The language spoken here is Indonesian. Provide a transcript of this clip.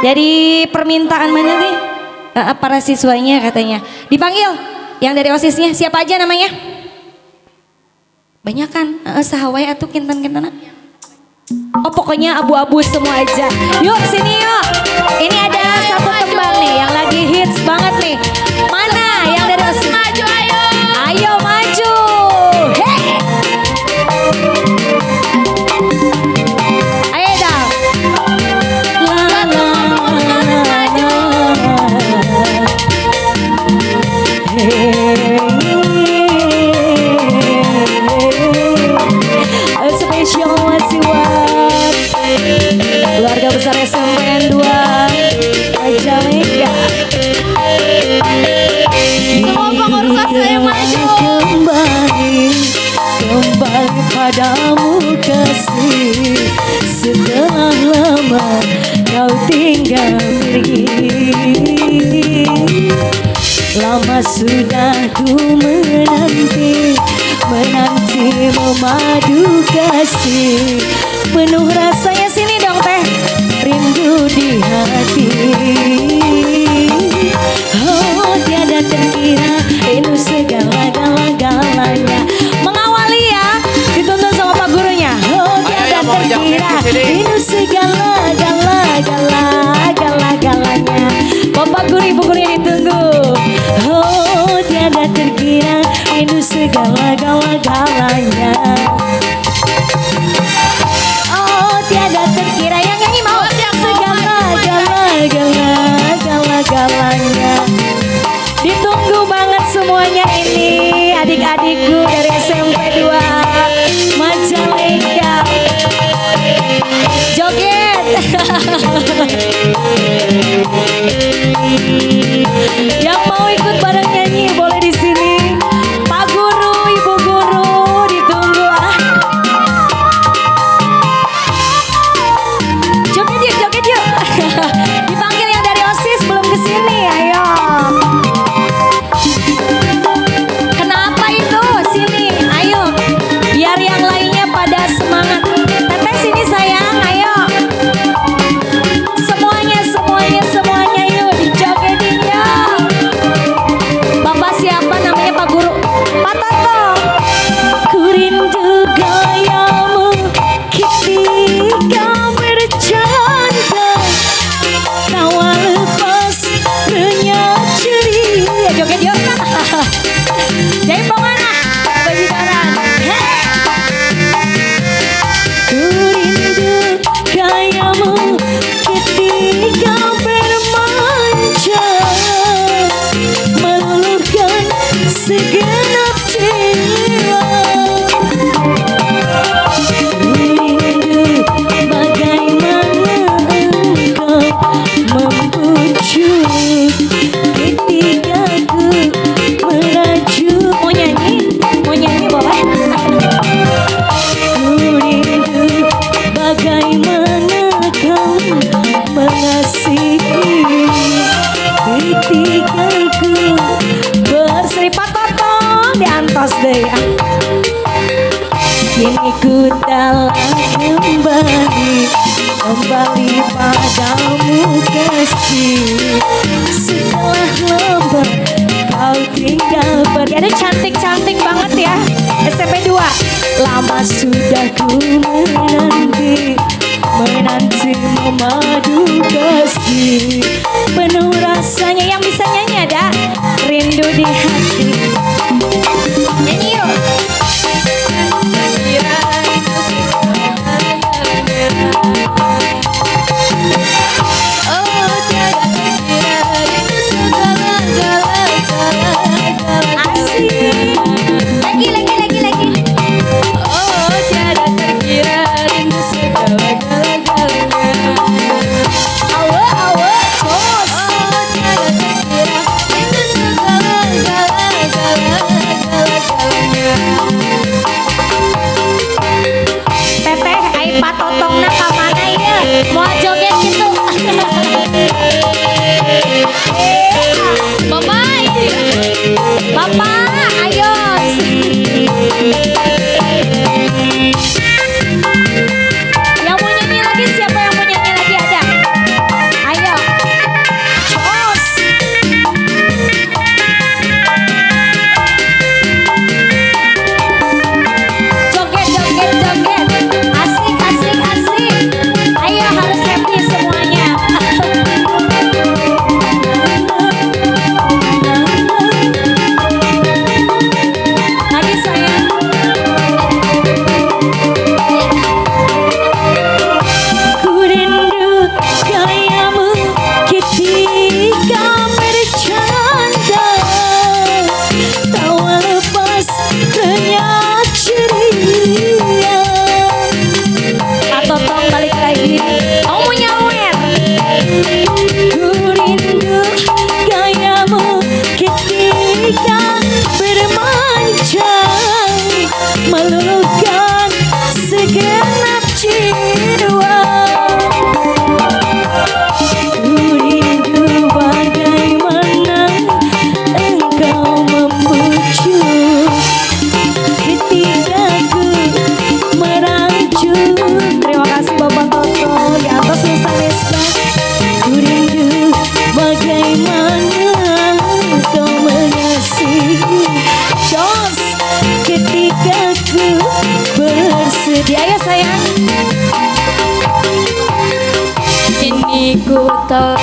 Dari permintaan mana nih? Para siswanya katanya. Dipanggil yang dari OSISnya. Siapa aja namanya? Banyak kan? Sahawai atau kintan-kintan. Oh pokoknya abu-abu semua aja. Yuk sini yuk. Ini ada satu tembang nih yang lagi hits banget nih. Mana yang dari OSIS? Maju ayo. Ayo maju. Hey. Ayo dong. Spesial masih buat keluarga besar SMPN 2 Majalengka. Semua pengurus saya maju. Kembali padamu kasih, setelah lama kau tinggal pergi. Lama sudah ku menanti memadu kasih, penuh rasanya. Sini dong teh, rindu di hati. Oh tiada terkira itu segala-galanya. Mengawali ya, dituntun sama pak gurunya. Oh tiada terkira itu segala-galanya. Bapak guru ibu gurunya ditunggu. Oh tiada terkira itu segala-galanya. Oh tiada terkira, yang nyanyi mau segala-galanya. Ditunggu banget semuanya ini adik-adikku dari SMP 2 Majalengka. Joget. Yang mau ikut bareng nyanyi boleh di sini. Pak guru, ibu guru ditunggu. Joget yuk, joget yuk. Dipanggil yang dari OSIS belum kesini, ayo. Kenapa itu? Sini, ayo. Biar yang lainnya pada semangat. Teteh sini sayang, ayo. Semuanya yuk dijogetin ya. Bapak siapa namanya Pak Guru? Pak Toto. Ku rindu gayamu ketika bercanda, tawa lepas renyah ceria. Joget yuk. Jempol mana? Bajikaran. Ku rindu gayamu ketika bermanja, meluluhkan segenap jiwa. Rindu bagaimana engkau membujuk ketika ku merajuk. Mau nyanyi boleh. Ku rindu bagaimana kau mengasihi ketika ku berseri. Pak Toto diantos deh. Kini ku telah kembali padamu kasih, setelah lama kau tinggal pergi. Ada cantik-cantik banget ya SMP 2. Lama sudah ku menanti memadu kasih, penuh rasanya. Yang bisa nyanyi ada rindu di hati. Nyanyi yuk. Oh tiada terkira itu segala-galanya. Asik. Lagi. Oh tiada terkira itu segala-galanya. Awe, terus. Oh tiada terkira itu segala-galanya. meluluhkan segenap jiwa. Ku rindu bagaimana engkau membujuk ketika ku merajuk. Terima kasih Bapak Toto di atas Nusa Desta. Ku rindu bagaimana engkau mengasihi Jos ketika ku bersedia. Ya sayang, kini ku telah